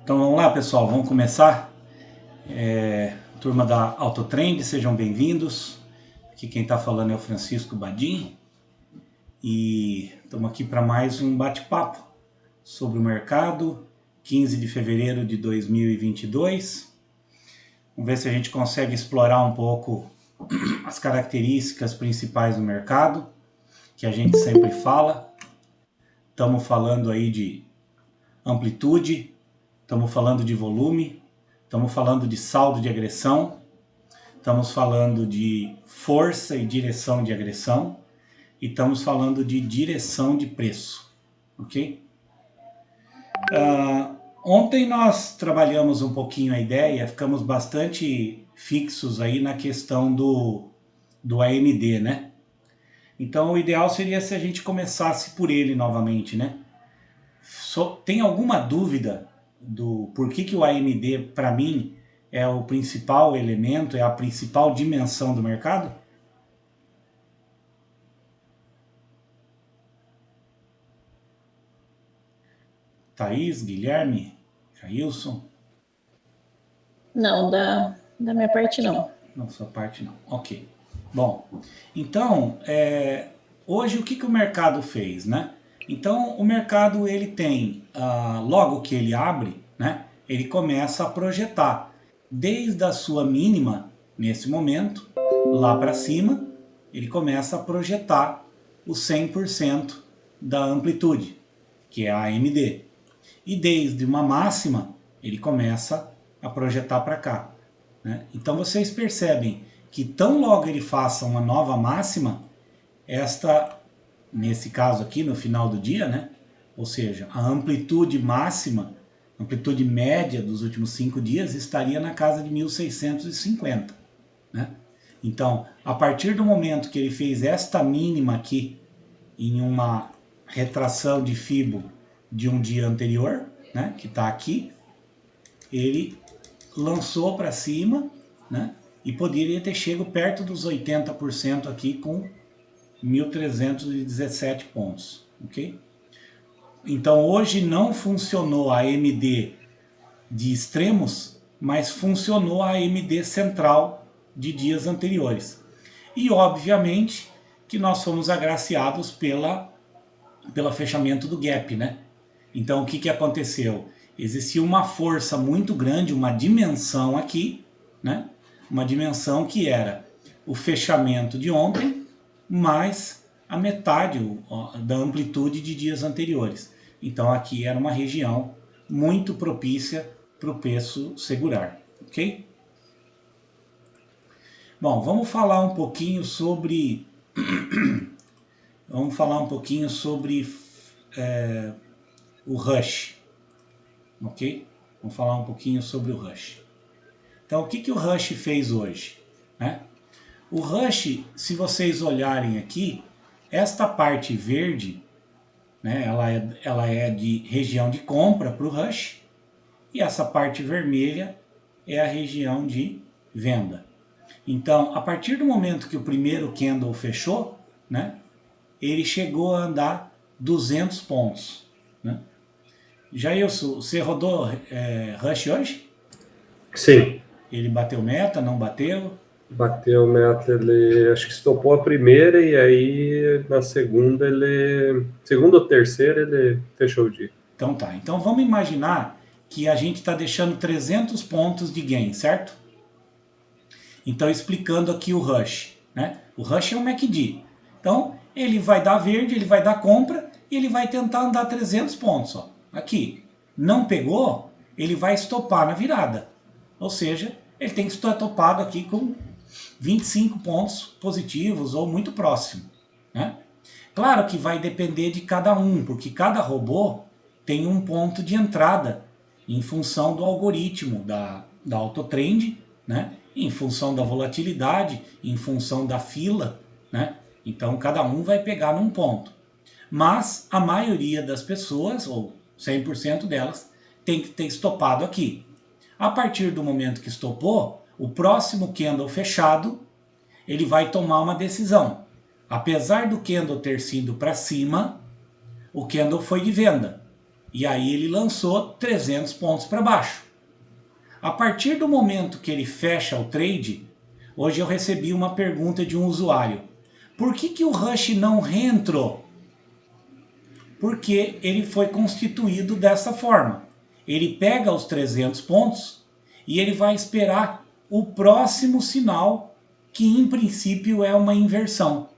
Então vamos lá, pessoal, vamos começar. Turma da Autotrend, sejam bem-vindos. Aqui quem está falando é o Francisco Badim e estamos aqui para mais um bate-papo sobre o mercado, 15 de fevereiro de 2022. Vamos ver se a gente consegue explorar um pouco as características principais do mercado, que a gente sempre fala. Estamos falando aí de amplitude, estamos falando de volume, estamos falando de saldo de agressão, estamos falando de força e direção de agressão e estamos falando de direção de preço, ok? Ontem nós trabalhamos um pouquinho a ideia, ficamos bastante fixos aí na questão do AMD, né? Então o ideal seria se a gente começasse por ele novamente, né? Tem alguma dúvida do porquê que o AMD, para mim, é o principal elemento, é a principal dimensão do mercado? Thaís, Guilherme, Jailson? Não, da minha parte não. Não, sua parte não. Ok. Bom, então, hoje o que o mercado fez, né? Então, o mercado, ele tem, logo que ele abre, né? Ele começa a projetar, desde a sua mínima, nesse momento, lá para cima, ele começa a projetar o 100% da amplitude, que é a AMD. E desde uma máxima, ele começa a projetar para cá, né? Então vocês percebem que tão logo ele faça uma nova máxima, nesse caso aqui, no final do dia, né? Ou seja, a amplitude máxima, amplitude média dos últimos 5 dias estaria na casa de 1650, né? Então, a partir do momento que ele fez esta mínima aqui, em uma retração de Fibo de um dia anterior, né, que está aqui, ele lançou para cima, né, e poderia ter chegado perto dos 80% aqui com 1.317 pontos, ok? Então hoje não funcionou a AMD de extremos, mas funcionou a AMD central de dias anteriores. E obviamente que nós fomos agraciados pelo fechamento do gap, né? Então o que aconteceu? Existia uma força muito grande, uma dimensão aqui, né? Uma dimensão que era o fechamento de ontem, mais a metade da amplitude de dias anteriores. Então aqui era uma região muito propícia para o preço segurar, ok? Bom, vamos falar um pouquinho sobre o Rush, ok? Vamos falar um pouquinho sobre o Rush. Então, o que o Rush fez hoje, né? O Rush, se vocês olharem aqui, esta parte verde, né, ela é de região de compra para o Rush, e essa parte vermelha é a região de venda. Então, a partir do momento que o primeiro candle fechou, né, ele chegou a andar 200 pontos, né? Jailson, você rodou Rush hoje? Sim. Ele bateu meta, não bateu? Bateu meta, ele acho que estopou a primeira e aí na segunda ou terceira ele fechou o dia. Então tá, então vamos imaginar que a gente está deixando 300 pontos de gain, certo? Então explicando aqui o Rush, né? O Rush é um MACD. Então ele vai dar verde, ele vai dar compra e ele vai tentar andar 300 pontos, ó. Aqui, não pegou, ele vai estopar na virada. Ou seja, ele tem que estar topado aqui com 25 pontos positivos ou muito próximo, né? Claro que vai depender de cada um, porque cada robô tem um ponto de entrada em função do algoritmo da Autotrend, né? Em função da volatilidade, em função da fila, né? Então cada um vai pegar num ponto. Mas a maioria das pessoas, ou 100% delas, tem que ter estopado aqui. A partir do momento que estopou, o próximo candle fechado, ele vai tomar uma decisão. Apesar do candle ter sido para cima, o candle foi de venda. E aí ele lançou 300 pontos para baixo. A partir do momento que ele fecha o trade, hoje eu recebi uma pergunta de um usuário. Por que o Rush não reentrou? Porque ele foi constituído dessa forma. Ele pega os 300 pontos e ele vai esperar o próximo sinal, que em princípio é uma inversão.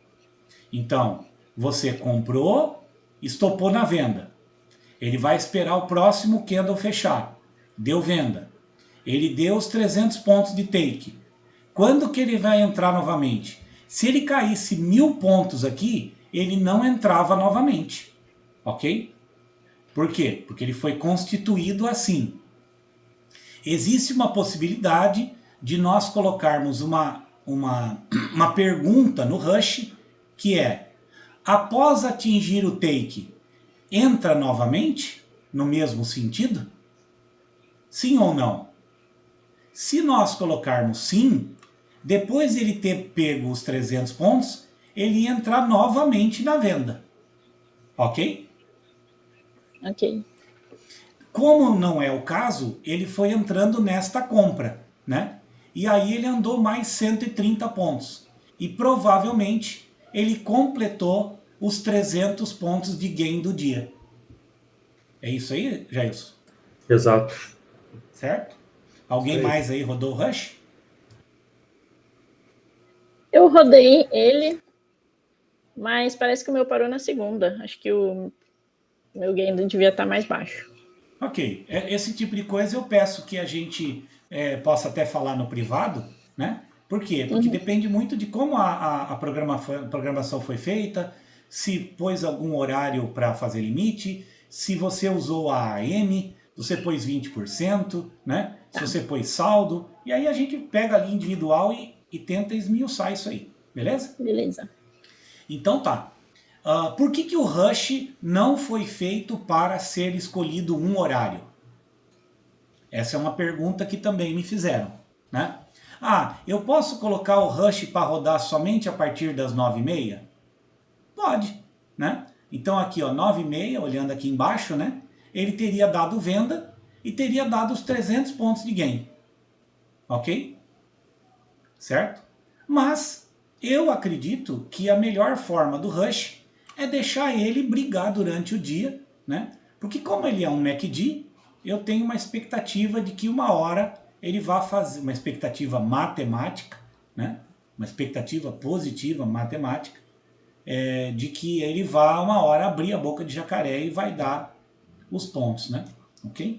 Então, você comprou, estopou na venda. Ele vai esperar o próximo candle fechar. Deu venda. Ele deu os 300 pontos de take. Quando que ele vai entrar novamente? Se ele caísse 1000 pontos aqui, ele não entrava novamente. Ok? Por quê? Porque ele foi constituído assim. Existe uma possibilidade de nós colocarmos uma pergunta no Rush, que é, após atingir o take, entra novamente no mesmo sentido? Sim ou não? Se nós colocarmos sim, depois de ele ter pego os 300 pontos, ele ia entrar novamente na venda. Ok? Ok. Como não é o caso, ele foi entrando nesta compra, né? E aí ele andou mais 130 pontos. E provavelmente ele completou os 300 pontos de gain do dia. É isso aí, Jailson? Exato. Certo? Alguém mais aí rodou o Rush? Eu rodei ele, mas parece que o meu parou na segunda. Acho que o meu gain devia estar mais baixo. Ok, esse tipo de coisa eu peço que a gente possa até falar no privado, né? Por quê? Porque depende muito de como a programação foi feita, se pôs algum horário para fazer limite, se você usou a AM, você pôs 20%, né? Se você pôs saldo, e aí a gente pega ali individual e tenta esmiuçar isso aí, beleza? Beleza. Então tá. Por que o Rush não foi feito para ser escolhido um horário? Essa é uma pergunta que também me fizeram, né? Eu posso colocar o Rush para rodar somente a partir das 9h30? Pode, né? Então aqui, ó, 9h30, olhando aqui embaixo, né? Ele teria dado venda e teria dado os 300 pontos de gain. Ok? Certo? Mas eu acredito que a melhor forma do Rush é deixar ele brigar durante o dia, né? Porque como ele é um MACD, eu tenho uma expectativa de que uma hora ele vá fazer, uma expectativa matemática, né? Uma expectativa positiva matemática, de que ele vá uma hora abrir a boca de jacaré e vai dar os pontos, né? Ok?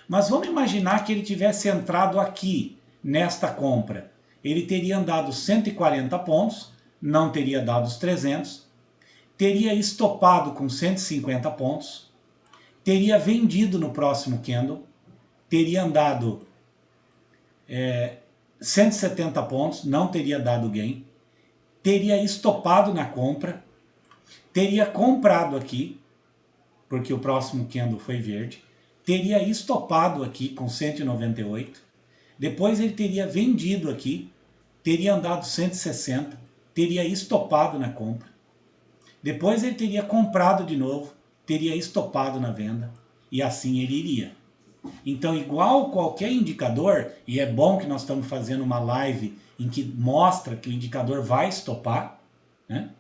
Mas vamos imaginar que ele tivesse entrado aqui, nesta compra. Ele teria andado 140 pontos, não teria dado os 300, teria estopado com 150 pontos, teria vendido no próximo candle, teria andado 170 pontos, não teria dado gain, teria estopado na compra, teria comprado aqui, porque o próximo candle foi verde, teria estopado aqui com 198, depois ele teria vendido aqui, teria andado 160, teria estopado na compra, depois ele teria comprado de novo, teria estopado na venda, e assim ele iria. Então, igual qualquer indicador, e é bom que nós estamos fazendo uma live em que mostra que o indicador vai estopar, né?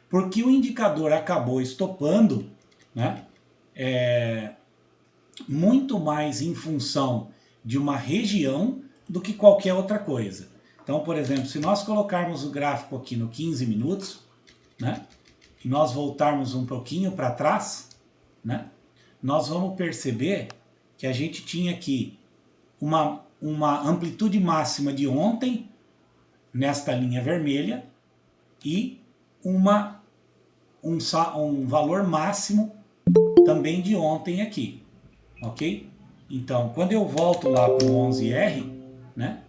Porque o indicador acabou estopando, né? Muito mais em função de uma região do que qualquer outra coisa. Então, por exemplo, se nós colocarmos o gráfico aqui no 15 minutos, né? E nós voltarmos um pouquinho para trás, né? Nós vamos perceber que a gente tinha aqui uma amplitude máxima de ontem, nesta linha vermelha, e um valor máximo também de ontem aqui, ok? Então, quando eu volto lá para o 11R, né,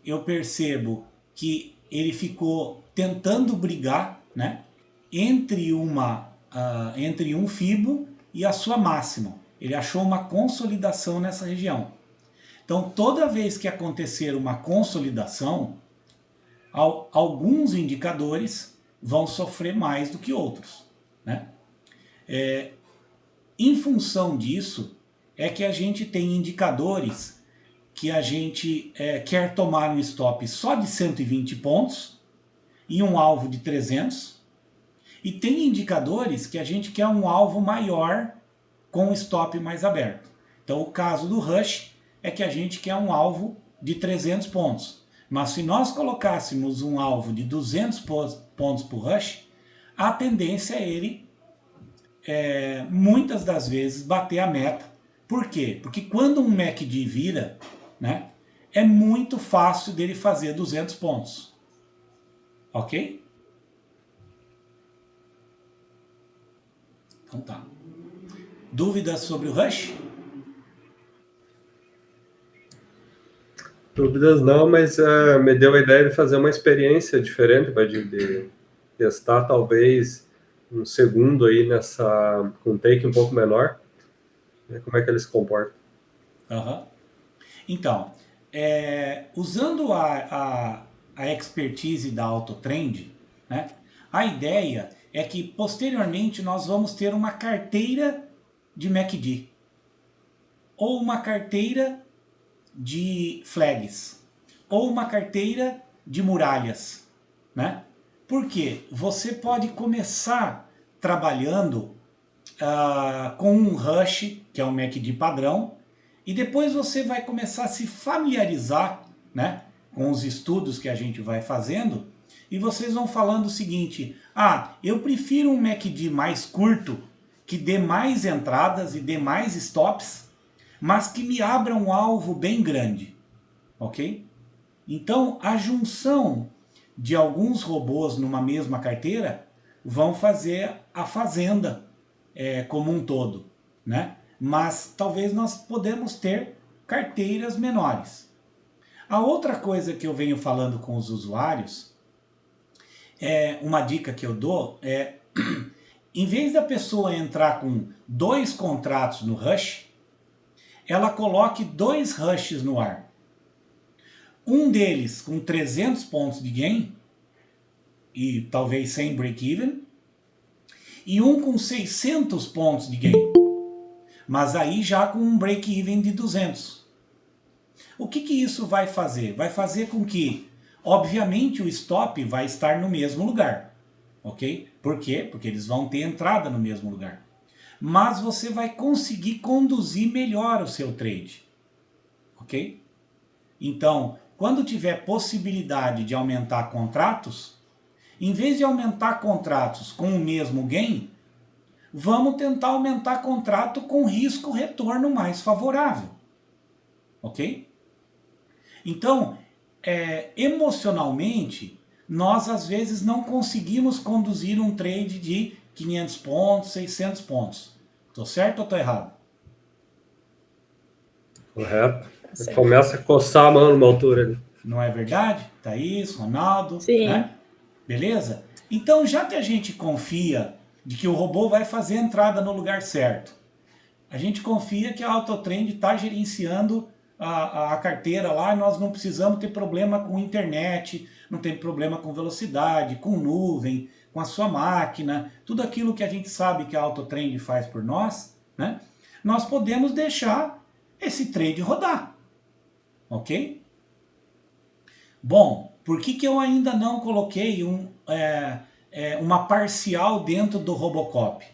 eu percebo que ele ficou tentando brigar, né, entre um fibo e a sua máxima. Ele achou uma consolidação nessa região. Então, toda vez que acontecer uma consolidação, alguns indicadores vão sofrer mais do que outros, né? Em função disso, é que a gente tem indicadores que a gente quer tomar um stop só de 120 pontos e um alvo de 300. E tem indicadores que a gente quer um alvo maior com o stop mais aberto. Então, o caso do Rush é que a gente quer um alvo de 300 pontos. Mas se nós colocássemos um alvo de 200 pontos para o Rush, a tendência é ele, muitas das vezes, bater a meta. Por quê? Porque quando um MACD vira, né, é muito fácil dele fazer 200 pontos. Ok? Então tá. Dúvidas sobre o Rush? Dúvidas não, mas me deu a ideia de fazer uma experiência diferente, de testar talvez um segundo aí com um take um pouco menor, né, como é que ele se comporta. Uhum. Então, usando a expertise da AutoTrend, né, a ideia é que posteriormente nós vamos ter uma carteira de MACD ou uma carteira de flags ou uma carteira de muralhas, né? Porque você pode começar trabalhando com um Rush, que é um MACD padrão, e depois você vai começar a se familiarizar, né, com os estudos que a gente vai fazendo, e vocês vão falando o seguinte: eu prefiro um MACD mais curto, que dê mais entradas e dê mais stops, mas que me abra um alvo bem grande, ok? Então, a junção de alguns robôs numa mesma carteira vão fazer a fazenda como um todo, né? Mas talvez nós podemos ter carteiras menores. A outra coisa que eu venho falando com os usuários, uma dica que eu dou é, em vez da pessoa entrar com 2 contratos no Rush, ela coloque 2 Rushes no ar. Um deles com 300 pontos de gain, e talvez sem break-even, e um com 600 pontos de gain, mas aí já com um break-even de 200. O que isso vai fazer? Vai fazer com que, obviamente, o stop vai estar no mesmo lugar, ok? Por quê? Porque eles vão ter entrada no mesmo lugar. Mas você vai conseguir conduzir melhor o seu trade, ok? Então, quando tiver possibilidade de aumentar contratos, em vez de aumentar contratos com o mesmo gain, vamos tentar aumentar contrato com risco-retorno mais favorável, ok? Então, emocionalmente, nós às vezes não conseguimos conduzir um trade de 500 pontos, 600 pontos. Tô certo ou tô errado? Correto. Começa a coçar a mão numa altura ali. Não é verdade? Thaís, Ronaldo, Sim. Né? Beleza? Então, já que a gente confia de que o robô vai fazer a entrada no lugar certo, a gente confia que a AutoTrend está gerenciando a carteira lá, e nós não precisamos ter problema com internet, não tem problema com velocidade, com nuvem, com a sua máquina, tudo aquilo que a gente sabe que a AutoTrend faz por nós, né? Nós podemos deixar esse trade rodar, ok? Bom, por que eu ainda não coloquei uma parcial dentro do Robocop?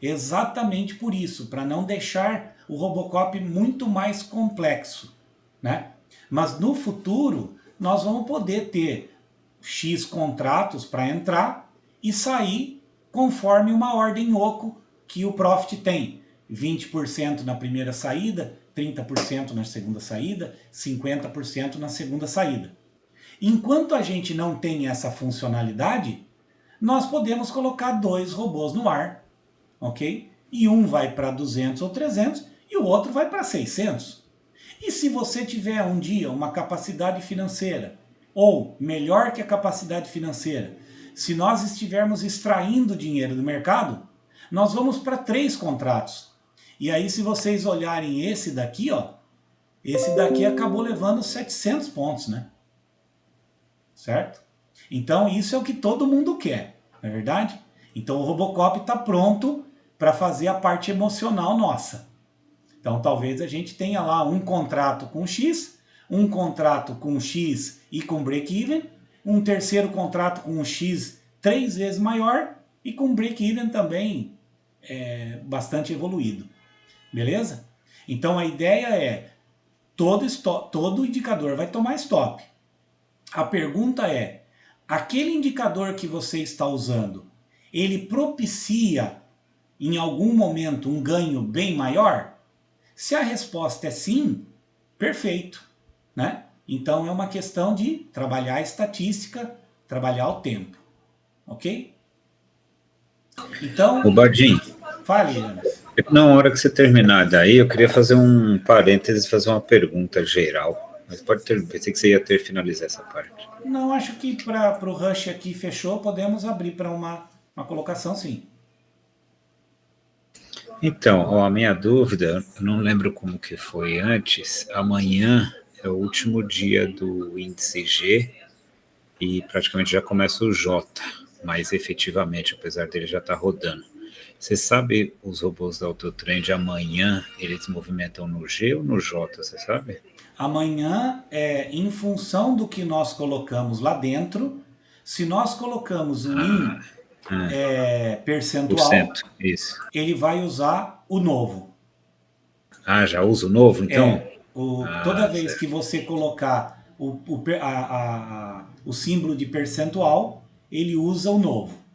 Exatamente por isso, para não deixar o Robocop muito mais complexo, né? Mas no futuro, nós vamos poder ter X contratos para entrar e sair conforme uma ordem oco que o Profit tem. 20% na primeira saída, 30% na segunda saída, 50% na segunda saída. Enquanto a gente não tem essa funcionalidade, nós podemos colocar 2 robôs no ar, ok? E um vai para 200 ou 300 e o outro vai para 600. E se você tiver um dia uma capacidade financeira, ou melhor que a capacidade financeira, se nós estivermos extraindo dinheiro do mercado, nós vamos para 3 contratos. E aí, se vocês olharem esse daqui, ó, esse daqui acabou levando 700 pontos, né? Certo? Então, isso é o que todo mundo quer, não é verdade? Então, o Robocop está pronto para fazer a parte emocional nossa. Então, talvez a gente tenha lá um contrato com X, um contrato com X e com break-even, um terceiro contrato com X 3 vezes maior e com break-even também bastante evoluído. Beleza? Então, a ideia é todo indicador vai tomar stop. A pergunta é, aquele indicador que você está usando, ele propicia em algum momento um ganho bem maior? Se a resposta é sim, perfeito, né? Então é uma questão de trabalhar a estatística, trabalhar o tempo, ok? Então, O Badin, fale, James. na hora que você terminar daí, eu queria fazer um parênteses, fazer uma pergunta geral. Mas pode ter, pensei que você ia ter finalizar essa parte. Não, acho que para o Rush aqui fechou, podemos abrir para uma colocação, sim. Então, ó, a minha dúvida, eu não lembro como que foi antes, amanhã é o último dia do índice G e praticamente já começa o J, mas efetivamente, apesar dele já estar rodando. Você sabe os robôs da Autotrend amanhã, eles movimentam no G ou no J, você sabe? Amanhã, em função do que nós colocamos lá dentro, se nós colocamos um IN percentual, Isso. ele vai usar o novo. Ah, já usa o novo, então? Toda vez que você colocar o símbolo de percentual, ele usa o novo.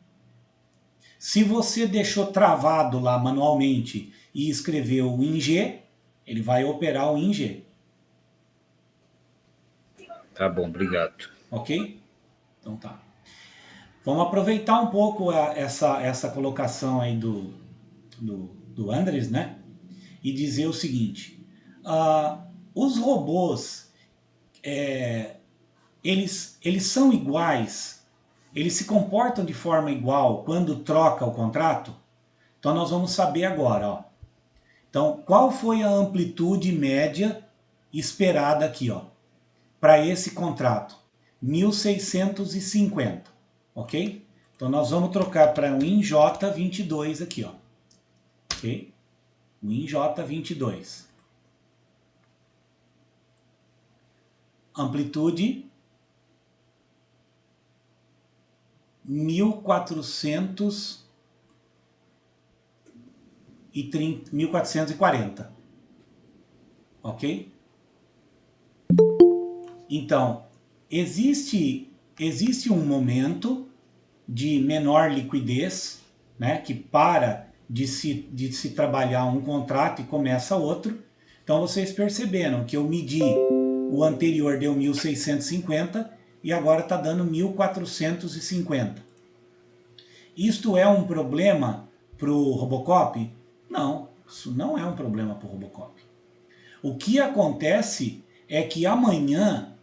Se você deixou travado lá manualmente e escreveu o ING, ele vai operar o ING. Tá bom, obrigado. Ok? Então tá. Vamos aproveitar um pouco essa colocação aí do Andres, né? E dizer o seguinte. Os robôs, eles são iguais, eles se comportam de forma igual quando troca o contrato? Então nós vamos saber agora, ó. Então, qual foi a amplitude média esperada aqui, ó, para esse contrato? 1.650, ok? Então nós vamos trocar para um INJ22 aqui, ó, ok? Um INJ22. Amplitude 1440, ok? Então, existe um momento de menor liquidez, né, que para de se trabalhar um contrato e começa outro. Então, vocês perceberam que eu medi, o anterior deu 1.650 e agora está dando 1.450. Isto é um problema para o Robocop? Não, isso não é um problema para o Robocop. O que acontece é que amanhã,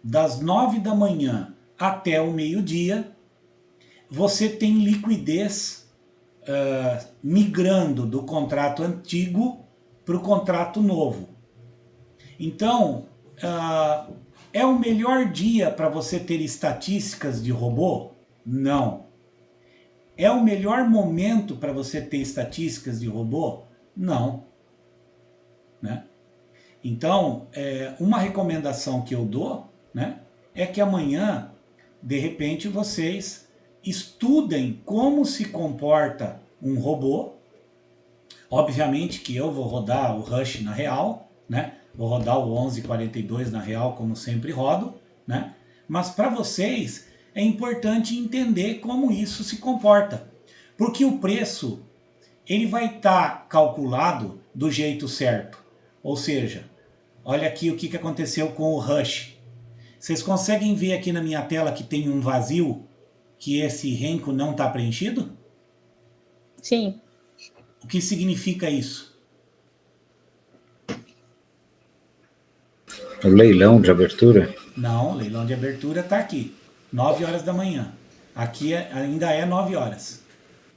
das 9 da manhã até o meio-dia, você tem liquidez migrando do contrato antigo para o contrato novo. Então, é o melhor dia para você ter estatísticas de robô? Não. É o melhor momento para você ter estatísticas de robô? Não. Né? Então, uma recomendação que eu dou, né, é que amanhã, de repente, vocês estudem como se comporta um robô. Obviamente que eu vou rodar o Rush na real, né? Vou rodar o 1142 na real, como sempre rodo, né? Mas para vocês é importante entender como isso se comporta, porque o preço ele vai estar calculado do jeito certo. Ou seja, olha aqui o que aconteceu com o Rush. Vocês conseguem ver aqui na minha tela que tem um vazio, que esse renco não está preenchido? Sim. O que significa isso? O leilão de abertura? Não, o leilão de abertura está aqui, 9 horas da manhã. Aqui ainda é 9 horas.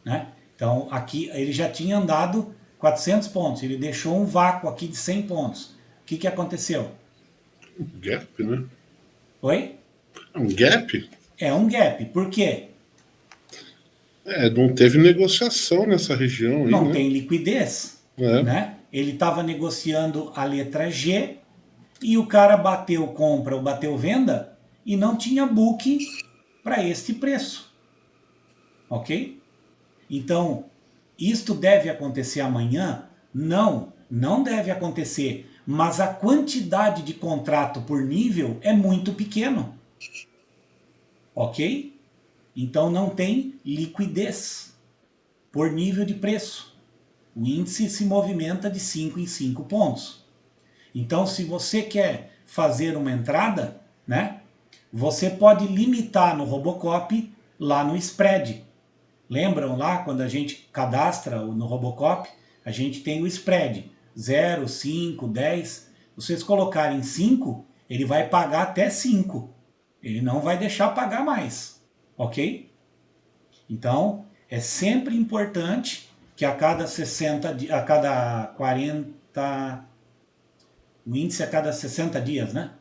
Né? Então, aqui ele já tinha andado 400 pontos, ele deixou um vácuo aqui de 100 pontos. O que aconteceu? Gap, né? Oi? Um gap? É um gap. Por quê? Não teve negociação nessa região aí, Não né? tem liquidez, É. né? Ele estava negociando a letra G e o cara bateu compra ou bateu venda e não tinha book para este preço. Ok? Então, isto deve acontecer amanhã? Não, não deve acontecer. Mas a quantidade de contrato por nível é muito pequeno. Ok? Então não tem liquidez por nível de preço. O índice se movimenta de 5 em 5 pontos. Então, se você quer fazer uma entrada, né, você pode limitar no Robocop lá no spread. Lembram lá quando a gente cadastra no Robocop, a gente tem o spread 0, 5, 10. Se vocês colocarem 5, ele vai pagar até 5. Ele não vai deixar pagar mais. Ok? Então, é sempre importante que a cada 60, a cada 40, o índice a cada 60 dias, né?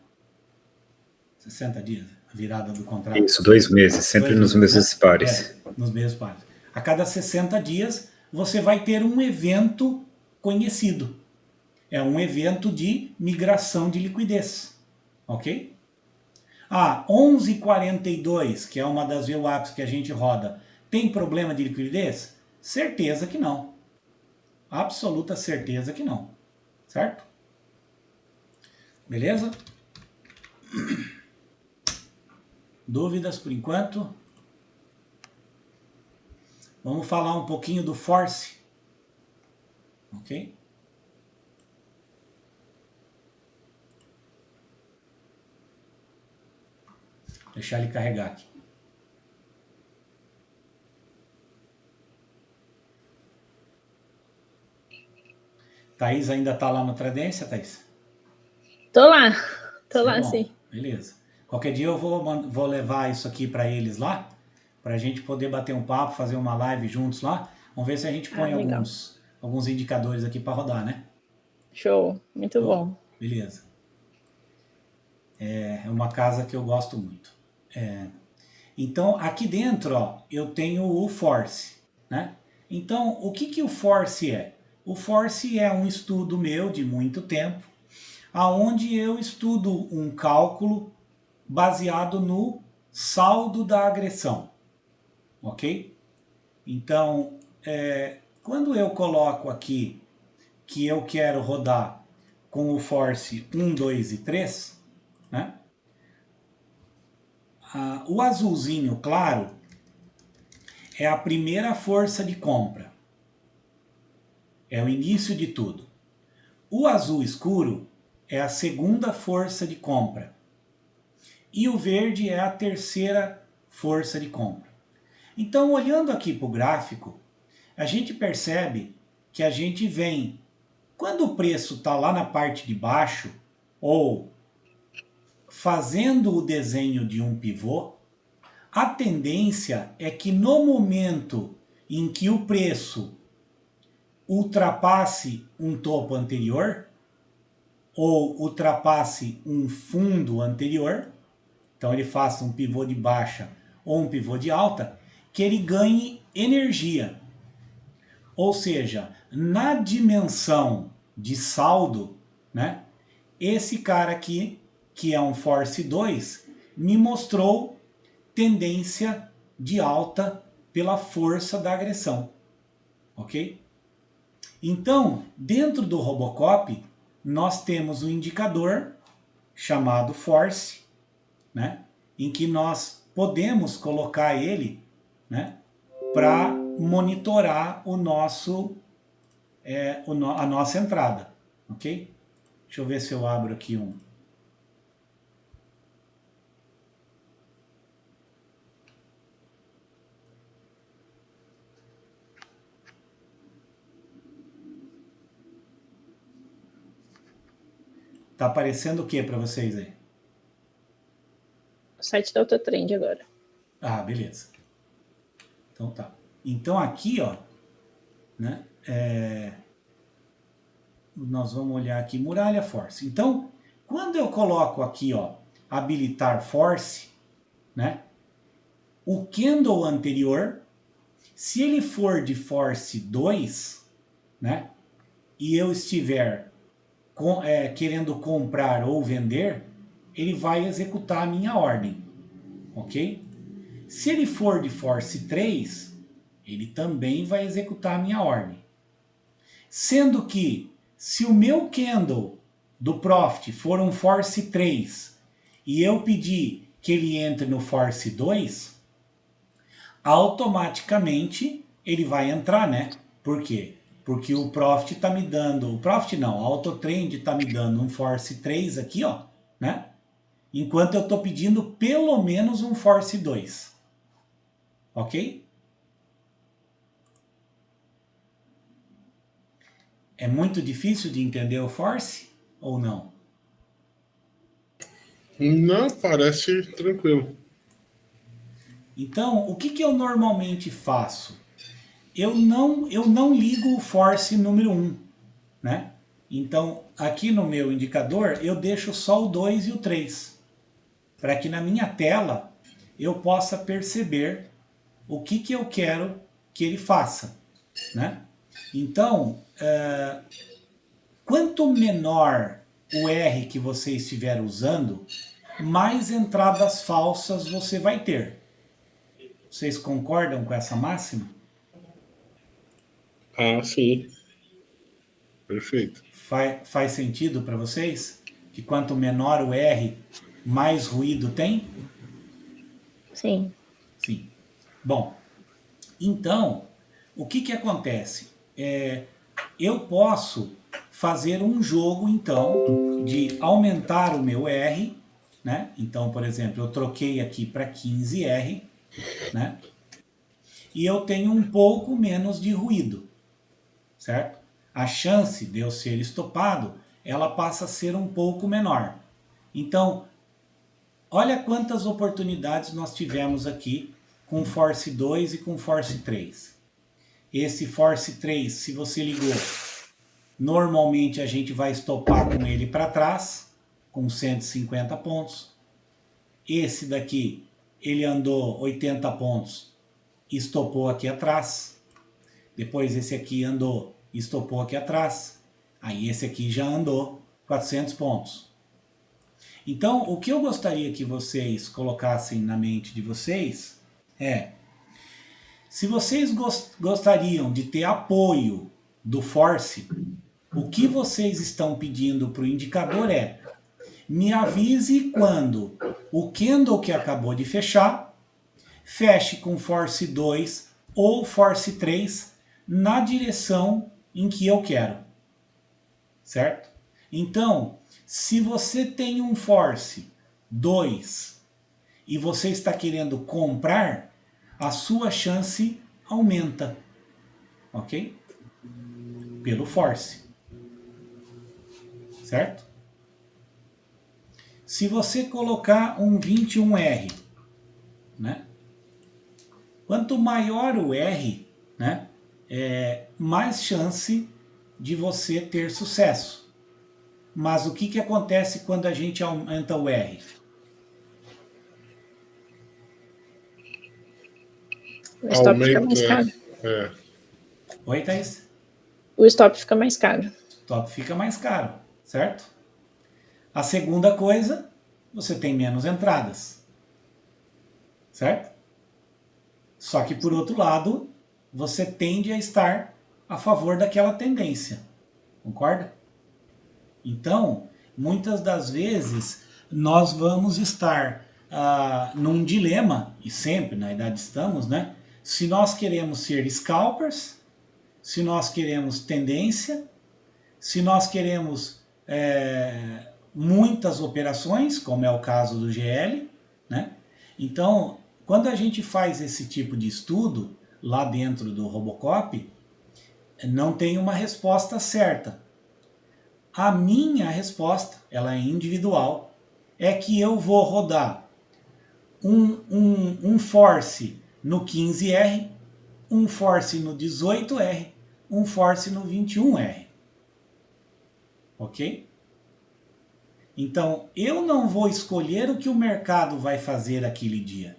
60 dias, a virada do contrato. Isso, 2 meses, sempre 2 nos meses, mesmos né? pares. Nos mesmos pares. A cada 60 dias, você vai ter um evento conhecido. É um evento de migração de liquidez. Ok? 11:42, que é uma das VWAPs que a gente roda, tem problema de liquidez? Certeza que não. Absoluta certeza que não. Certo? Beleza? Dúvidas por enquanto? Vamos falar um pouquinho do Force. Ok? Deixar ele carregar aqui. Thaís ainda está lá no Tradência, Thaís? Tô lá Bom, sim. beleza. Qualquer dia eu vou levar isso aqui para eles lá, para a gente poder bater um papo, fazer uma live juntos lá. Vamos ver se a gente põe alguns indicadores aqui para rodar, né? Show, muito bom. Beleza. É uma casa que eu gosto muito. Então, aqui dentro, ó, eu tenho o Force, né? Então, o que o Force é? O Force é um estudo meu de muito tempo, aonde eu estudo um cálculo baseado no saldo da agressão, ok? Então, quando eu coloco aqui que eu quero rodar com o Force 1, 2 e 3, né? O azulzinho claro é a primeira força de compra. É o início de tudo. O azul escuro é a segunda força de compra. E o verde é a terceira força de compra. Então, olhando aqui para o gráfico, a gente percebe que a gente vem, quando o preço está lá na parte de baixo, ou fazendo o desenho de um pivô, a tendência é que no momento em que o preço ultrapasse um topo anterior, ou ultrapasse um fundo anterior, então ele faça um pivô de baixa ou um pivô de alta, que ele ganhe energia. Ou seja, na dimensão de saldo, né, esse cara aqui, que é um Force 2, me mostrou tendência de alta pela força da agressão. Ok? Então, dentro do Robocop, nós temos um indicador chamado Force, né, em que nós podemos colocar ele, né, para monitorar a nossa entrada, ok? Deixa eu ver se eu abro aqui um. Tá aparecendo o que para vocês aí? O site da Autotrend agora. Ah, beleza. Então tá. Então aqui, ó, né, nós vamos olhar aqui, muralha Force. Então, quando eu coloco aqui, ó, habilitar Force, né, o candle anterior Se ele for de force 2, né, e eu estiver querendo comprar ou vender, ele vai executar a minha ordem, ok? Se ele for de force 3, ele também vai executar a minha ordem. Sendo que, se o meu candle do Profit for um force 3 e eu pedir que ele entre no force 2, automaticamente ele vai entrar, né? Por quê? Porque o Profit está me dando, o Profit não, a Autotrend está me dando um force 3 aqui, ó, né? Enquanto eu estou pedindo pelo menos um force 2. Ok? É muito difícil de entender o force ou não? Não, parece tranquilo. Então, o que eu normalmente faço? Eu não ligo o force número 1, né? Então, aqui no meu indicador, eu deixo só o 2 e o 3, para que na minha tela eu possa perceber o que eu quero que ele faça, né? Então, quanto menor o R que você estiver usando, mais entradas falsas você vai ter. Vocês concordam com essa máxima? Ah, sim. Perfeito. Faz sentido para vocês? Que quanto menor o R, mais ruído tem? Sim. Sim. Bom, então, o que acontece? Eu posso fazer um jogo, então, de aumentar o meu R, né? Então, por exemplo, eu troquei aqui para 15R, né? E eu tenho um pouco menos de ruído, certo? A chance de eu ser estopado, ela passa a ser um pouco menor. Então, olha quantas oportunidades nós tivemos aqui com Force 2 e com Force 3. Esse Force 3, se você ligou, normalmente a gente vai estopar com ele para trás, com 150 pontos. Esse daqui, ele andou 80 pontos e estopou aqui atrás. Depois esse aqui andou e estopou aqui atrás. Aí esse aqui já andou 400 pontos. Então, o que eu gostaria que vocês colocassem na mente de vocês é: se vocês gostariam de ter apoio do Force, o que vocês estão pedindo para o indicador é: me avise quando o candle que acabou de fechar feche com Force 2 ou Force 3 na direção em que eu quero. Certo? Então, se você tem um Force 2 e você está querendo comprar, a sua chance aumenta. Ok? Pelo Force. Certo? Se você colocar um 21R, né? Quanto maior o R, né? Mais chance de você ter sucesso. Mas o que acontece quando a gente aumenta o R? O stop fica mais caro. Oi, Thaís? O stop fica mais caro. O stop fica mais caro, certo? A segunda coisa, você tem menos entradas. Certo? Só que, por outro lado, você tende a estar a favor daquela tendência. Concorda? Então, muitas das vezes, nós vamos estar num dilema, e sempre na idade estamos, né? Se nós queremos ser scalpers, se nós queremos tendência, se nós queremos muitas operações, como é o caso do GL, né? Então, quando a gente faz esse tipo de estudo lá dentro do Robocop, não tem uma resposta certa. A minha resposta, ela é individual, é que eu vou rodar um force no 15R, um force no 18R, um force no 21R. Ok? Então, eu não vou escolher o que o mercado vai fazer aquele dia.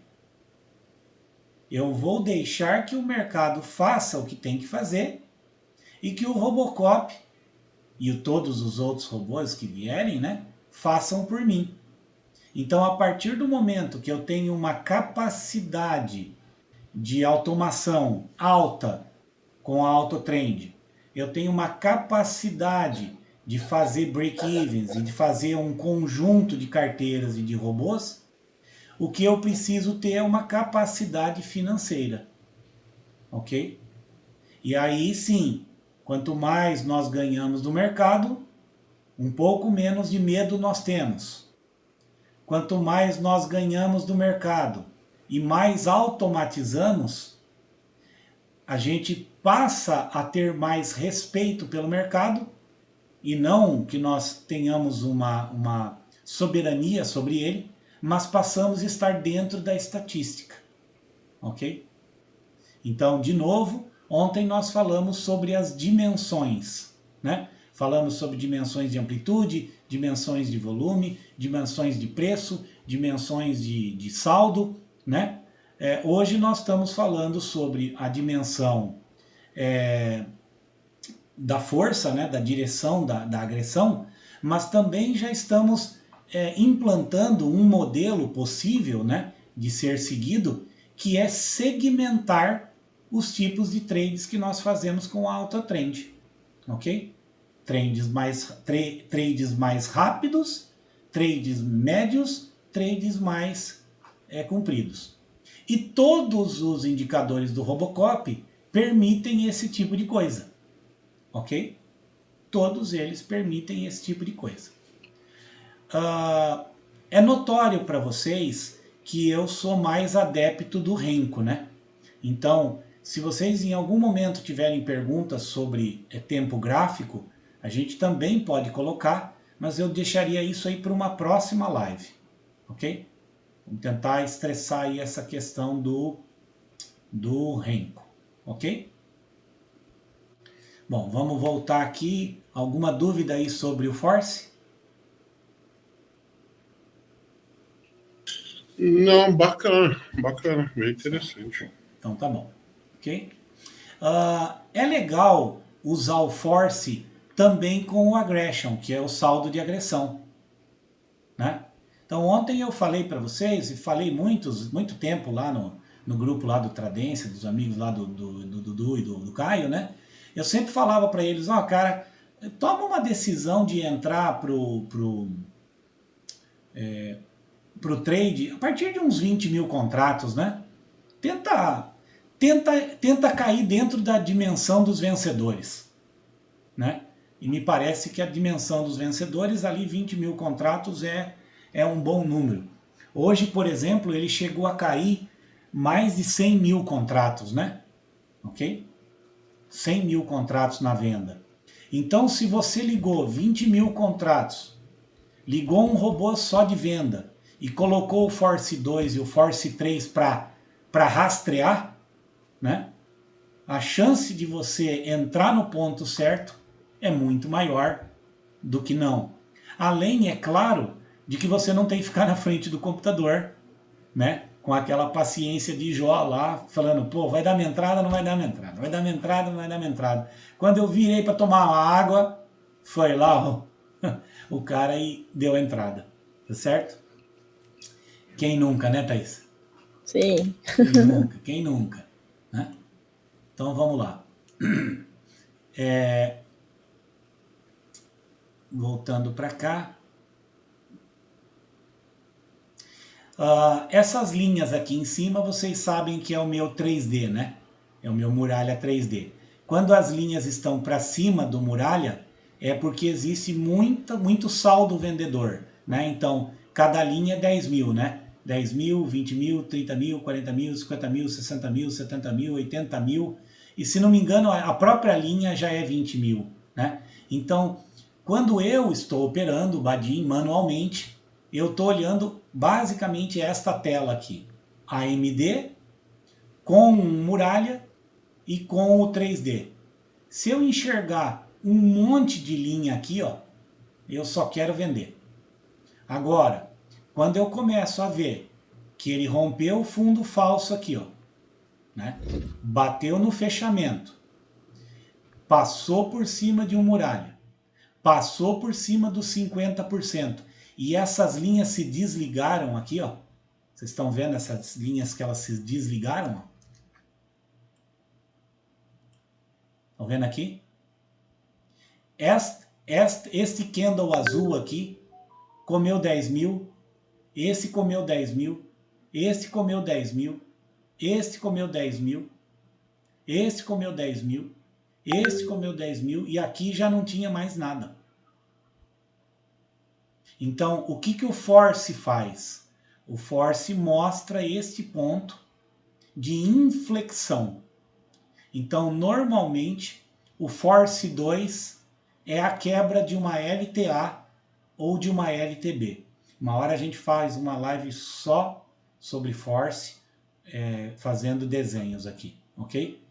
Eu vou deixar que o mercado faça o que tem que fazer e que o Robocop e todos os outros robôs que vierem, né, façam por mim. Então, a partir do momento que eu tenho uma capacidade de automação alta com a AutoTrend, eu tenho uma capacidade de fazer break-evens e de fazer um conjunto de carteiras e de robôs, o que eu preciso ter é uma capacidade financeira, ok? E aí sim, quanto mais nós ganhamos do mercado, um pouco menos de medo nós temos. Quanto mais nós ganhamos do mercado e mais automatizamos, a gente passa a ter mais respeito pelo mercado e não que nós tenhamos uma soberania sobre ele, mas passamos a estar dentro da estatística, ok? Então, de novo, ontem nós falamos sobre as dimensões, né? Falamos sobre dimensões de amplitude, dimensões de volume, dimensões de preço, dimensões de saldo, né? Hoje nós estamos falando sobre a dimensão da força, né? Da direção da agressão, mas também já estamos implantando um modelo possível, né? De ser seguido, que é segmentar os tipos de trades que nós fazemos com a AutoTrend, ok? Trades mais rápidos, trades médios, trades mais compridos. E todos os indicadores do Robocop permitem esse tipo de coisa, ok? Todos eles permitem esse tipo de coisa. É notório para vocês que eu sou mais adepto do Renko, né? Então, se vocês em algum momento tiverem perguntas sobre tempo gráfico, a gente também pode colocar, mas eu deixaria isso aí para uma próxima live, ok? Vamos tentar estressar aí essa questão do Renko, ok? Bom, vamos voltar aqui. Alguma dúvida aí sobre o Force? Não, bacana, bem interessante. Então tá bom, ok? É legal usar o Force também com o Aggression, que é o saldo de agressão, né? Então ontem eu falei para vocês, e falei muito tempo lá no grupo lá do Tradência, dos amigos lá do Dudu e do Caio, né? Eu sempre falava para eles, cara, toma uma decisão de entrar pro trade a partir de uns 20 mil contratos, né? Tenta cair dentro da dimensão dos vencedores, né? E me parece que a dimensão dos vencedores, ali 20 mil contratos é um bom número. Hoje, por exemplo, ele chegou a cair mais de 100 mil contratos, né? Ok? 100 mil contratos na venda. Então, se você ligou 20 mil contratos, ligou um robô só de venda e colocou o Force 2 e o Force 3 para rastrear, né? A chance de você entrar no ponto certo é muito maior do que não. Além, é claro, de que você não tem que ficar na frente do computador, né? Com aquela paciência de Jó lá, falando, pô, vai dar minha entrada, não vai dar minha entrada, vai dar minha entrada, não vai dar minha entrada. Quando eu virei para tomar uma água, foi lá o cara e deu a entrada, tá certo? Quem nunca, né, Thaís? Sim. Quem nunca, né? Então vamos lá. Voltando para cá. Essas linhas aqui em cima, vocês sabem que é o meu 3D, né? É o meu muralha 3D. Quando as linhas estão para cima do muralha, é porque existe muito saldo vendedor, né? Então, cada linha é 10 mil, né? 10 mil, 20 mil, 30 mil, 40 mil, 50 mil, 60 mil, 70 mil, 80 mil. E se não me engano, a própria linha já é 20 mil, né? Então, quando eu estou operando o Badin manualmente, eu estou olhando basicamente esta tela aqui. AMD com muralha e com o 3D. Se eu enxergar um monte de linha aqui, ó, eu só quero vender. Agora, quando eu começo a ver que ele rompeu o fundo falso aqui, ó, né? Bateu no fechamento, passou por cima de um muralha, passou por cima dos 50%, e essas linhas se desligaram aqui, ó. Vocês estão vendo essas linhas que elas se desligaram? Ó? Estão vendo aqui? Este candle azul aqui comeu 10 mil, esse comeu 10 mil, este comeu 10 mil, este comeu 10 mil, este comeu 10 mil, este comeu 10 mil, e aqui já não tinha mais nada. Então, o que o Force faz? O Force mostra este ponto de inflexão. Então, normalmente, o Force 2 é a quebra de uma LTA ou de uma LTB. Uma hora a gente faz uma live só sobre Force, fazendo desenhos aqui, ok?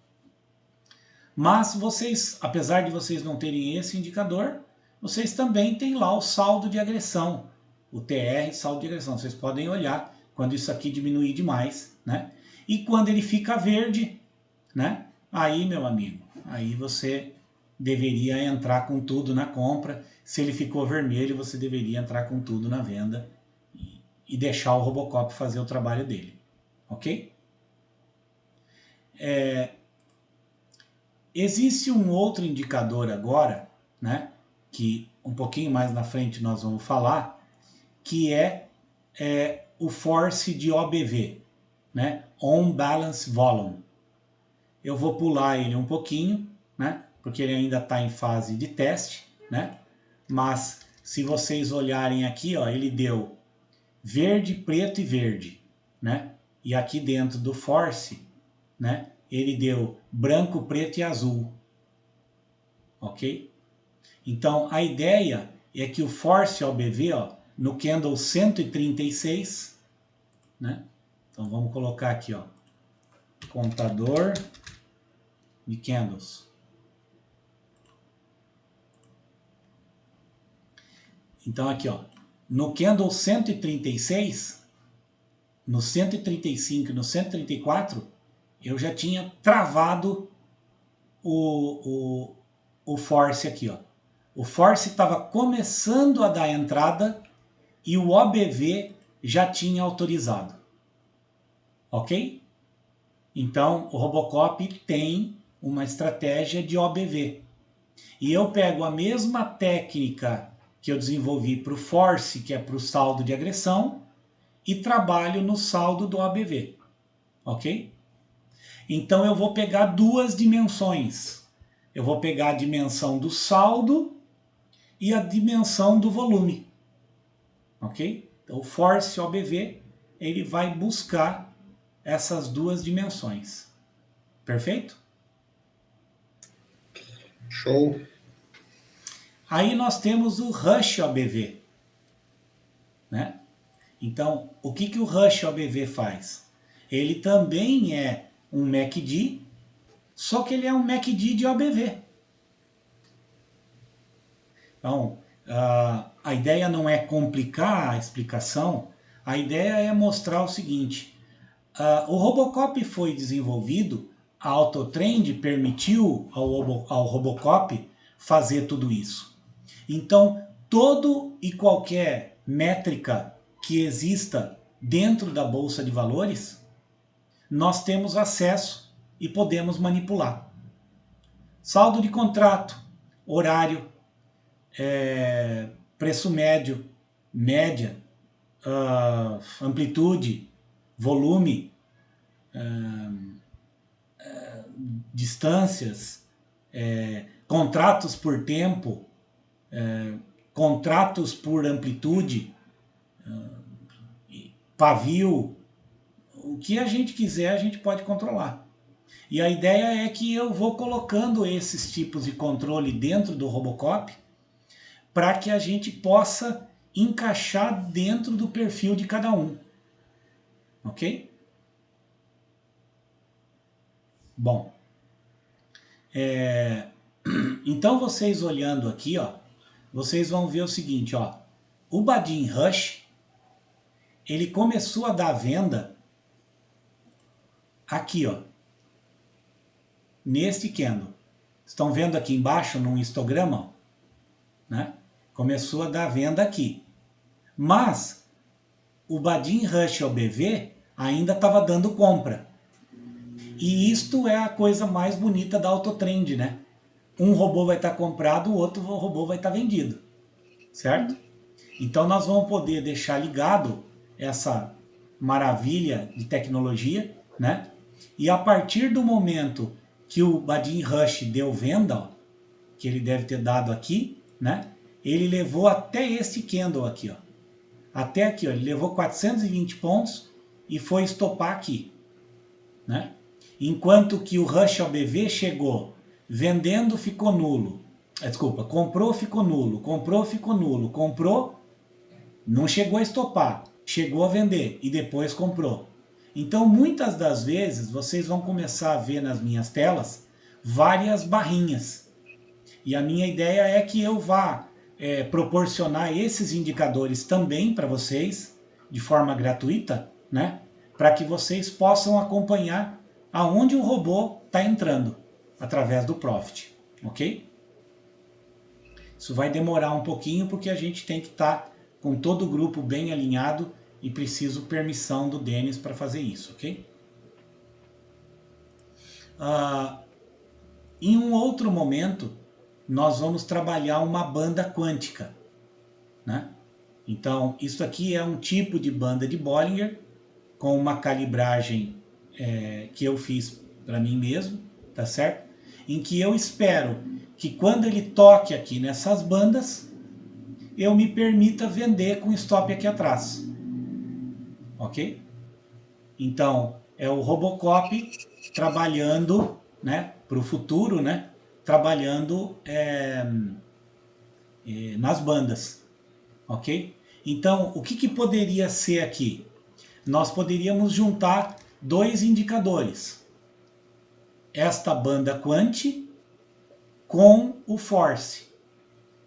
Mas vocês, apesar de vocês não terem esse indicador, vocês também têm lá o saldo de agressão, o TR, saldo de agressão. Vocês podem olhar quando isso aqui diminuir demais, né? E quando ele fica verde, né? Aí, meu amigo, aí você deveria entrar com tudo na compra. Se ele ficou vermelho, você deveria entrar com tudo na venda e deixar o Robocop fazer o trabalho dele, ok? Existe um outro indicador agora, né? Que um pouquinho mais na frente nós vamos falar, que é o Force de OBV, né? On Balance Volume. Eu vou pular ele um pouquinho, né? Porque ele ainda está em fase de teste, né? Mas se vocês olharem aqui, ó, ele deu verde, preto e verde, né? E aqui dentro do Force, né? Ele deu branco, preto e azul, ok? Então a ideia é que o Force OBV, ó, no candle 136, né? Então vamos colocar aqui, ó, contador de candles. Então aqui, ó, no candle 136, no 135 e no 134, eu já tinha travado o Force aqui, ó. O Force estava começando a dar entrada e o OBV já tinha autorizado. Ok? Então, o Robocop tem uma estratégia de OBV. E eu pego a mesma técnica que eu desenvolvi para o Force, que é para o saldo de agressão, e trabalho no saldo do OBV. Ok? Então eu vou pegar duas dimensões. Eu vou pegar a dimensão do saldo e a dimensão do volume. Ok? Então o Force OBV, ele vai buscar essas duas dimensões. Perfeito? Show. Aí nós temos o Rush OBV, né? Então, o que o Rush OBV faz? Ele também é um MACD, só que ele é um MACD de OBV. Então, a ideia não é complicar a explicação, a ideia é mostrar o seguinte: o Robocop foi desenvolvido, a Autotrend permitiu ao Robocop fazer tudo isso. Então, todo e qualquer métrica que exista dentro da Bolsa de Valores, nós temos acesso e podemos manipular. Saldo de contrato, horário, preço médio, média, amplitude, volume, distâncias, contratos por tempo, contratos por amplitude, pavio, o que a gente quiser a gente pode controlar. E a ideia é que eu vou colocando esses tipos de controle dentro do Robocop para que a gente possa encaixar dentro do perfil de cada um. Ok? Bom, então vocês olhando aqui, ó, vocês vão ver o seguinte, ó, o Badin Rush, ele começou a dar venda aqui, ó, neste candle. Estão vendo aqui embaixo num histograma? Né? Começou a dar venda aqui. Mas o Badin Rush ao BV ainda estava dando compra. E isto é a coisa mais bonita da Autotrend, né? Um robô vai estar comprado, o outro robô vai estar vendido. Certo? Então nós vamos poder deixar ligado essa maravilha de tecnologia, né? E a partir do momento que o Badin Rush deu venda, ó, que ele deve ter dado aqui, né? Ele levou até esse candle aqui, ó. Até aqui, ó, ele levou 420 pontos e foi estopar aqui, né? Enquanto que o Rush ao BV chegou vendendo, ficou nulo. Desculpa, comprou, ficou nulo, comprou, ficou nulo, comprou, não chegou a estopar, chegou a vender e depois comprou. Então, muitas das vezes, vocês vão começar a ver nas minhas telas várias barrinhas. E a minha ideia é que eu vá proporcionar esses indicadores também para vocês, de forma gratuita, né? Para que vocês possam acompanhar aonde o robô está entrando, através do Profit, ok? Isso vai demorar um pouquinho, porque a gente tem que estar com todo o grupo bem alinhado e preciso permissão do Denis para fazer isso, ok? Em um outro momento, nós vamos trabalhar uma banda quântica, né? Então, isso aqui é um tipo de banda de Bollinger, com uma calibragem que eu fiz para mim mesmo, tá certo? Em que eu espero que quando ele toque aqui nessas bandas, eu me permita vender com stop aqui atrás. Ok? Então, é o Robocop trabalhando, né, para o futuro, né, trabalhando nas bandas. Ok? Então, o que poderia ser aqui? Nós poderíamos juntar dois indicadores. Esta banda Quant com o Force.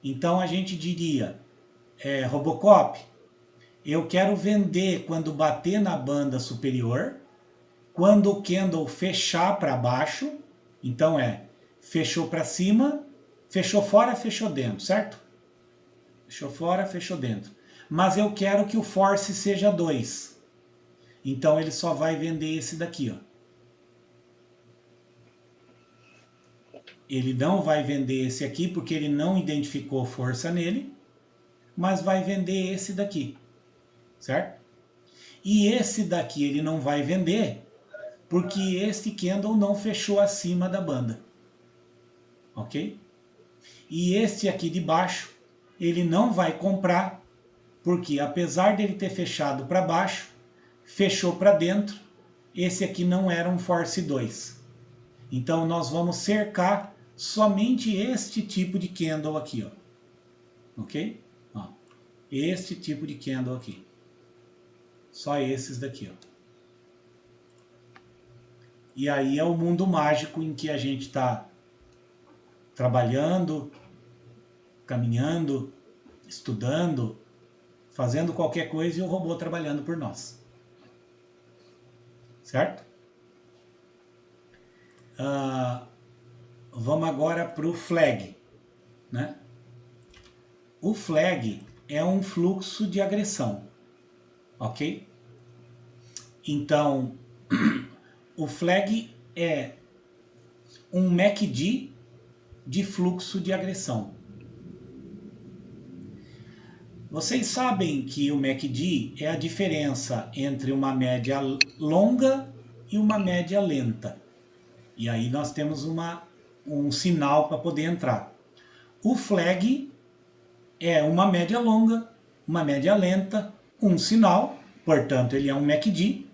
Então, a gente diria, Robocop, eu quero vender quando bater na banda superior, quando o candle fechar para baixo, então fechou para cima, fechou fora, fechou dentro, certo? Fechou fora, fechou dentro. Mas eu quero que o Force seja 2. Então ele só vai vender esse daqui, ó. Ele não vai vender esse aqui porque ele não identificou força nele, mas vai vender esse daqui. Certo? E esse daqui ele não vai vender porque este candle não fechou acima da banda. Ok? E este aqui de baixo ele não vai comprar porque apesar dele ter fechado para baixo, fechou para dentro, esse aqui não era um Force 2. Então nós vamos cercar somente este tipo de candle aqui, ó. Ok? Ó, este tipo de candle aqui. Só esses daqui, ó. E aí é o mundo mágico em que a gente está trabalhando, caminhando, estudando, fazendo qualquer coisa e o robô trabalhando por nós. Certo? Vamos agora para o flag, né? O flag é um fluxo de agressão. Ok? Então, o flag é um MACD de fluxo de agressão. Vocês sabem que o MACD é a diferença entre uma média longa e uma média lenta. E aí nós temos um sinal para poder entrar. O flag é uma média longa, uma média lenta, um sinal, portanto ele é um MACD,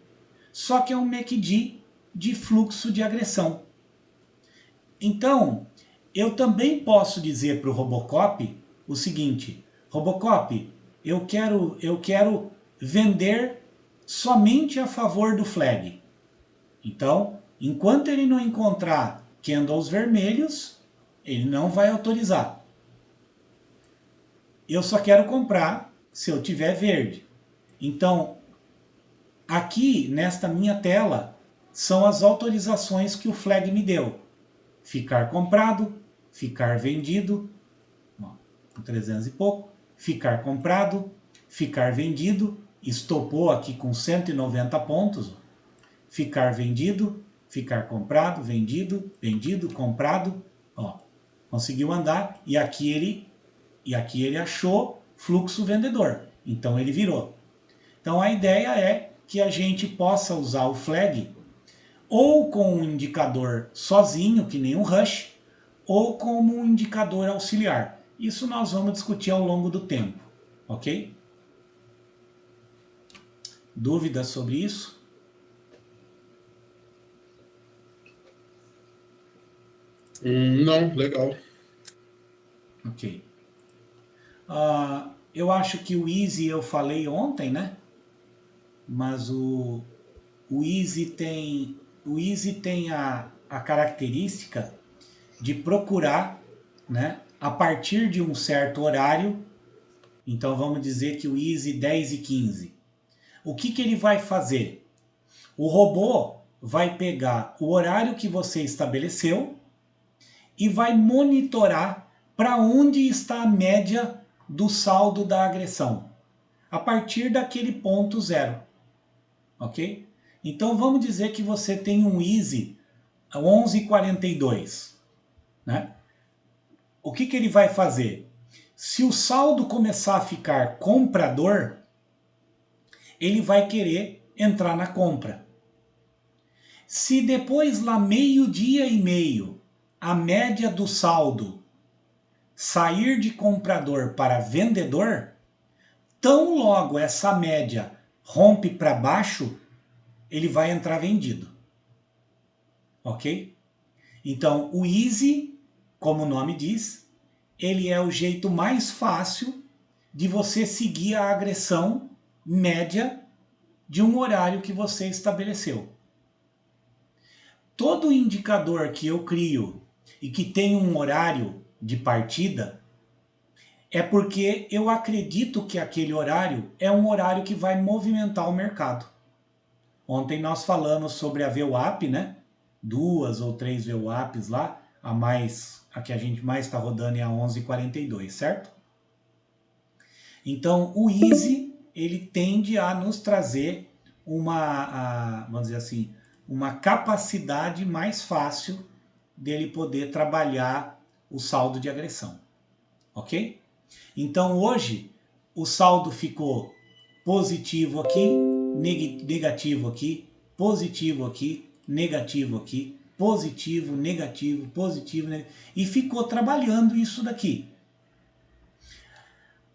só que é um MACD de fluxo de agressão. Então, eu também posso dizer para o Robocop o seguinte: Robocop, eu quero vender somente a favor do flag. Então, enquanto ele não encontrar candles vermelhos, ele não vai autorizar. Eu só quero comprar se eu tiver verde. Então, aqui nesta minha tela são as autorizações que o flag me deu. ficar comprado, ficar vendido, ó, com 300 e pouco, ficar comprado, ficar vendido, estopou aqui com 190 pontos, ó, ficar vendido, ficar comprado, vendido, vendido, comprado, ó, conseguiu andar e aqui ele achou fluxo vendedor, então ele virou. Então a ideia é que a gente possa usar o flag ou com um indicador sozinho, que nem um rush, ou como um indicador auxiliar. Isso nós vamos discutir ao longo do tempo, ok? Dúvidas sobre isso? Não, legal. Ok. Eu acho que o Easy eu falei ontem, né? Mas o Easy tem a característica de procurar, né, a partir de um certo horário. Então vamos dizer que o Easy 10 e 15. O que ele vai fazer? O robô vai pegar o horário que você estabeleceu e vai monitorar para onde está a média do saldo da agressão, a partir daquele ponto zero. Ok? Então vamos dizer que você tem um Easy 11,42. Né? O que ele vai fazer? Se o saldo começar a ficar comprador, ele vai querer entrar na compra. Se depois lá 12:30 a média do saldo sair de comprador para vendedor, tão logo essa média rompe para baixo, ele vai entrar vendido. Ok? Então o Easy, como o nome diz, ele é o jeito mais fácil de você seguir a agressão média de um horário que você estabeleceu. Todo indicador que eu crio e que tem um horário de partida é porque eu acredito que aquele horário é um horário que vai movimentar o mercado. Ontem nós falamos sobre a VWAP, né? 2 ou 3 VWAPs lá, a que a gente mais está rodando é a 11,42, certo? Então o Easy, ele tende a nos trazer vamos dizer assim, uma capacidade mais fácil dele poder trabalhar o saldo de agressão, ok? Então hoje o saldo ficou positivo aqui, negativo aqui, positivo aqui, negativo aqui, positivo, negativo, positivo, negativo, e ficou trabalhando isso daqui.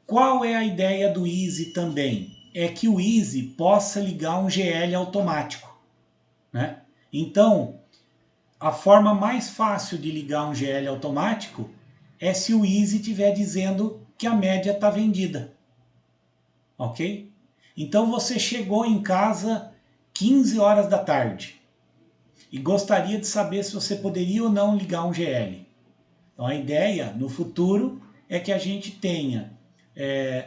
Qual é a ideia do Easy também? É que o Easy possa ligar um GL automático, né? Então, a forma mais fácil de ligar um GL automático é se o Easy estiver dizendo que a média está vendida. Ok? Então você chegou em casa 15 horas da tarde e gostaria de saber se você poderia ou não ligar um GL. Então a ideia no futuro é que a gente tenha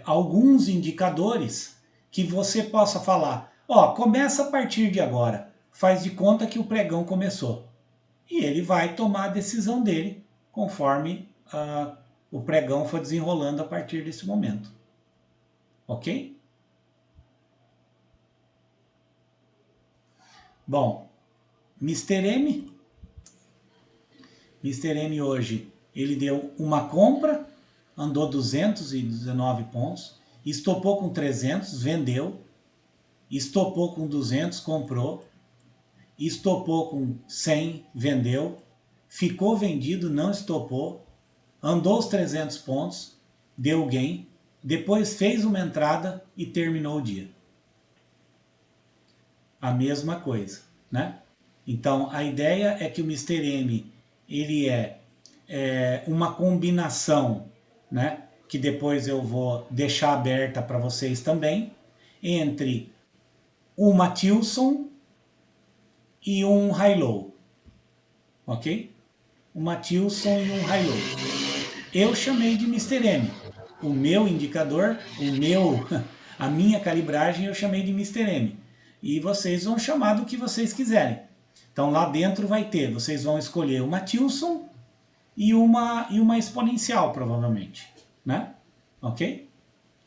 alguns indicadores que você possa falar, começa a partir de agora, faz de conta que o pregão começou. E ele vai tomar a decisão dele conforme o pregão for desenrolando a partir desse momento. Ok? Bom, Mr. M hoje, ele deu uma compra, andou 219 pontos, estopou com 300, vendeu, estopou com 200, comprou, estopou com 100, vendeu, ficou vendido, não estopou, andou os 300 pontos, deu gain, depois fez uma entrada e terminou o dia. A mesma coisa, né? Então a ideia é que o Mr. M ele é uma combinação, né? Que depois eu vou deixar aberta para vocês também, entre uma Tilson e um high-low, ok? Uma Tilson e um high-low. Eu chamei de Mr. M. O meu indicador, a minha calibragem eu chamei de Mr. M. E vocês vão chamar do que vocês quiserem. Então lá dentro vai ter, vocês vão escolher uma Tilson e uma exponencial, provavelmente, né? Ok?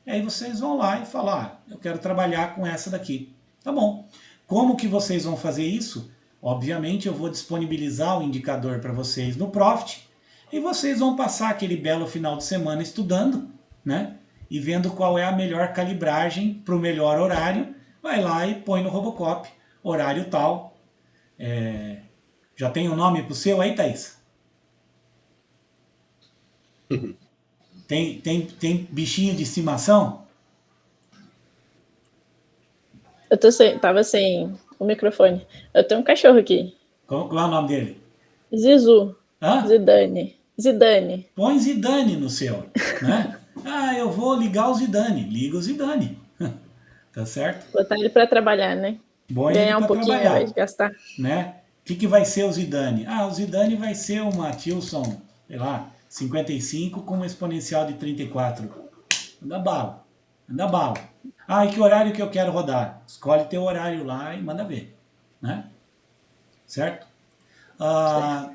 E aí vocês vão lá e falar, eu quero trabalhar com essa daqui. Tá bom. Como que vocês vão fazer isso? Obviamente eu vou disponibilizar o indicador para vocês no Profit e vocês vão passar aquele belo final de semana estudando, né? E vendo qual é a melhor calibragem para o melhor horário. Vai lá e põe no Robocop, horário tal. Já tem um nome pro seu aí, Thaís? Tem bichinho de estimação? Tava sem o microfone. Eu tenho um cachorro aqui. Qual é o nome dele? Zizu. Hã? Zidane. Põe Zidane no seu, né? Ah, eu vou ligar o Zidane. Liga o Zidane. Tá certo? Botar ele para trabalhar, né? Põe Ganhar ele um pra pouquinho ao trabalhar, invés de gastar. né? O que vai ser o Zidane? Ah, o Zidane vai ser uma Tilson, sei lá, 55 com uma exponencial de 34. Anda bala. Anda bala. Ah, e que horário que eu quero rodar? Escolhe teu horário lá e manda ver, né? Certo? Tá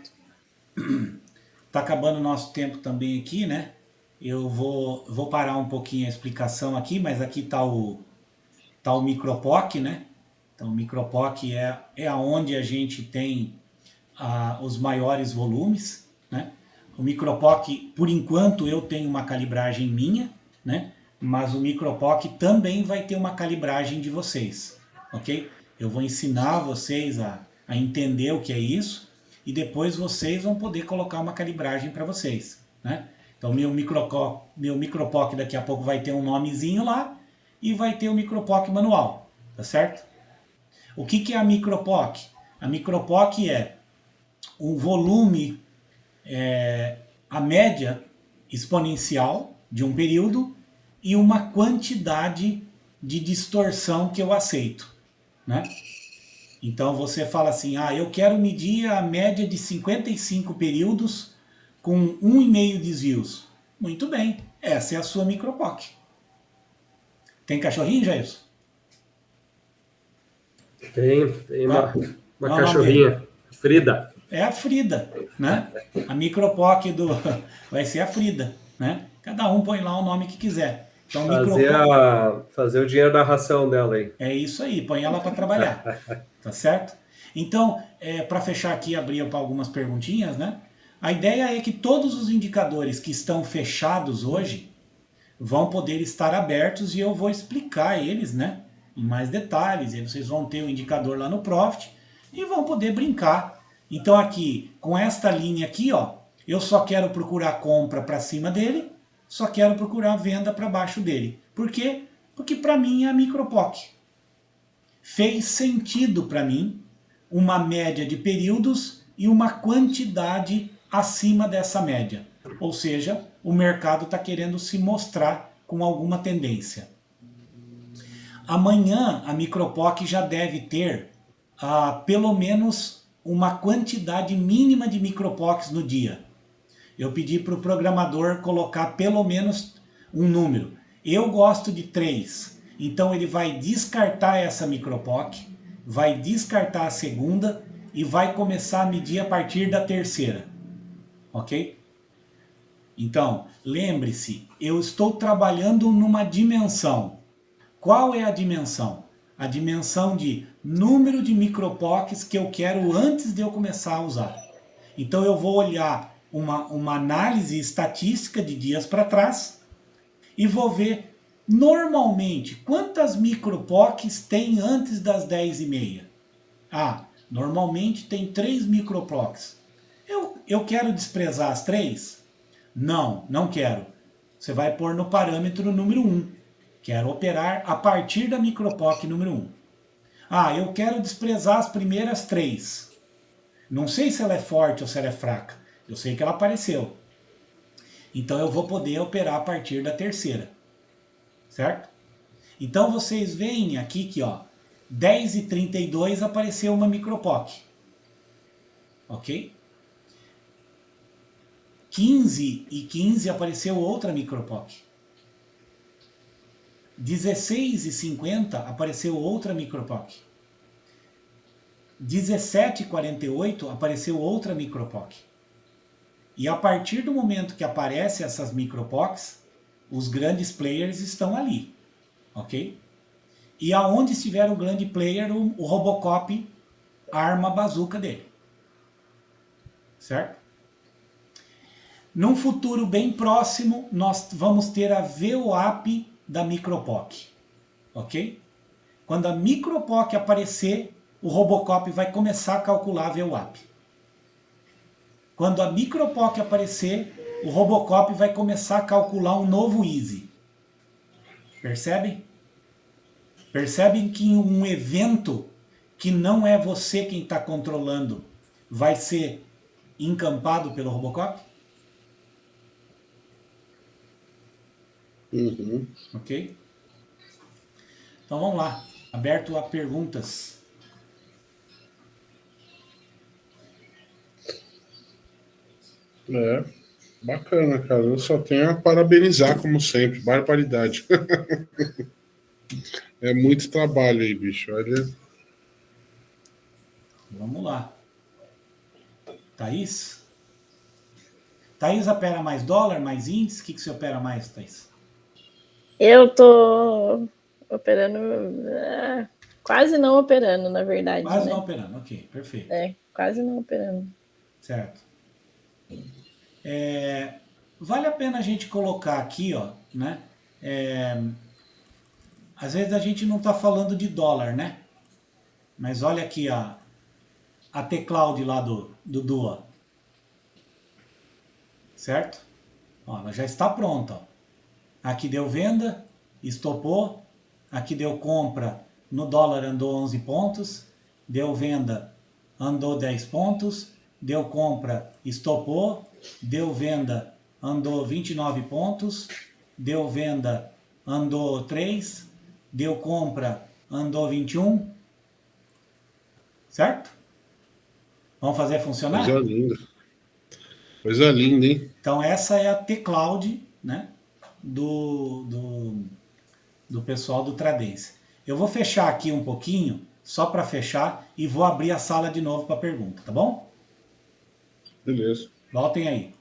acabando o nosso tempo também aqui, né? Eu vou parar um pouquinho a explicação aqui, mas aqui tá o MicroPOC, né? Então, o MicroPOC é aonde a gente tem os maiores volumes, né? O MicroPOC, por enquanto, eu tenho uma calibragem minha, né? Mas o MicroPOC também vai ter uma calibragem de vocês, ok? Eu vou ensinar vocês a entender o que é isso e depois vocês vão poder colocar uma calibragem para vocês, né? Então, meu MicroPOC daqui a pouco vai ter um nomezinho lá e vai ter o MicroPOC manual, tá certo? O que é a MicroPOC? A MicroPOC é um volume, a média exponencial de um período e uma quantidade de distorção que eu aceito, né? Então você fala assim, eu quero medir a média de 55 períodos com 1,5 desvios. Muito bem, essa é a sua MicroPOC. Tem cachorrinho, Jairson? Tem uma Qual cachorrinha, Frida. É a Frida, né? A MicroPOC vai ser a Frida, né? Cada um põe lá o nome que quiser. Então, fazer o dinheiro da ração dela aí. É isso aí, põe ela para trabalhar, tá certo? Então, para fechar aqui, abrir para algumas perguntinhas, né? A ideia é que todos os indicadores que estão fechados hoje vão poder estar abertos e eu vou explicar eles, né? Em mais detalhes. E aí vocês vão ter o indicador lá no Profit e vão poder brincar. Então aqui, com esta linha aqui, ó, eu só quero procurar compra para cima dele, só quero procurar venda para baixo dele. Por quê? Porque para mim é a MicroPOC. Fez sentido para mim uma média de períodos e uma quantidade acima dessa média. Ou seja, o mercado está querendo se mostrar com alguma tendência. Amanhã a MicroPOC já deve ter pelo menos uma quantidade mínima de MicroPOCs no dia. Eu pedi para o programador colocar pelo menos um número. Eu gosto de 3. Então ele vai descartar essa MicroPOC, vai descartar a segunda e vai começar a medir a partir da terceira. Ok? Então, lembre-se, eu estou trabalhando numa dimensão. Qual é a dimensão? A dimensão de número de MicroPOCs que eu quero antes de eu começar a usar. Então eu vou olhar uma análise estatística de dias para trás e vou ver normalmente quantas MicroPOCs tem antes das 10h30. Normalmente tem 3 MicroPOCs. Eu quero desprezar as 3? Não quero. Você vai pôr no parâmetro número 1. Quero operar a partir da MicroPOC número 1. Eu quero desprezar as primeiras 3. Não sei se ela é forte ou se ela é fraca. Eu sei que ela apareceu. Então eu vou poder operar a partir da terceira. Certo? Então vocês veem aqui que 10h32 apareceu uma MicroPOC. Ok? 15h15 apareceu outra MicroPOC. 16h50 apareceu outra MicroPOC. 17h48 apareceu outra micropoc. E a partir do momento que aparecem essas micropocs, os grandes players estão ali, ok? E aonde estiver o grande player, o Robocop arma a bazuca dele, certo? Num futuro bem próximo, nós vamos ter a VWAP da micropoc, ok? Quando a micropoc aparecer, o Robocop vai começar a calcular a VWAP. Quando a micropoc aparecer, o Robocop vai começar a calcular um novo Easy. Percebem? Percebem que um evento que não é você quem está controlando vai ser encampado pelo Robocop? Uhum. Ok? Então vamos lá. Aberto a perguntas. Bacana, cara. Eu só tenho a parabenizar, como sempre. Barbaridade. É muito trabalho aí, bicho. Olha. Vamos lá. Thaís? Thaís opera mais dólar, mais índice? O que você opera mais, Thaís? Eu tô operando, quase não operando, na verdade. Quase né? não operando, ok, perfeito. Quase não operando. Certo. Vale a pena a gente colocar aqui, ó, né? Às vezes a gente não está falando de dólar, né? Mas olha aqui a T-Cloud lá do Dua. Certo? Ó, ela já está pronta. Ó. Aqui deu venda, estopou. Aqui deu compra, no dólar andou 11 pontos. Deu venda, andou 10 pontos. Deu compra, estopou. Deu venda, andou 29 pontos. Deu venda, andou 3. Deu compra, andou 21. Certo? Vamos fazer funcionar? Coisa linda. Coisa linda, hein? Então essa é a T-Cloud, né, do pessoal do Tradense. Eu vou fechar aqui um pouquinho, só para fechar, e vou abrir a sala de novo para pergunta, tá bom? Beleza. Voltem aí.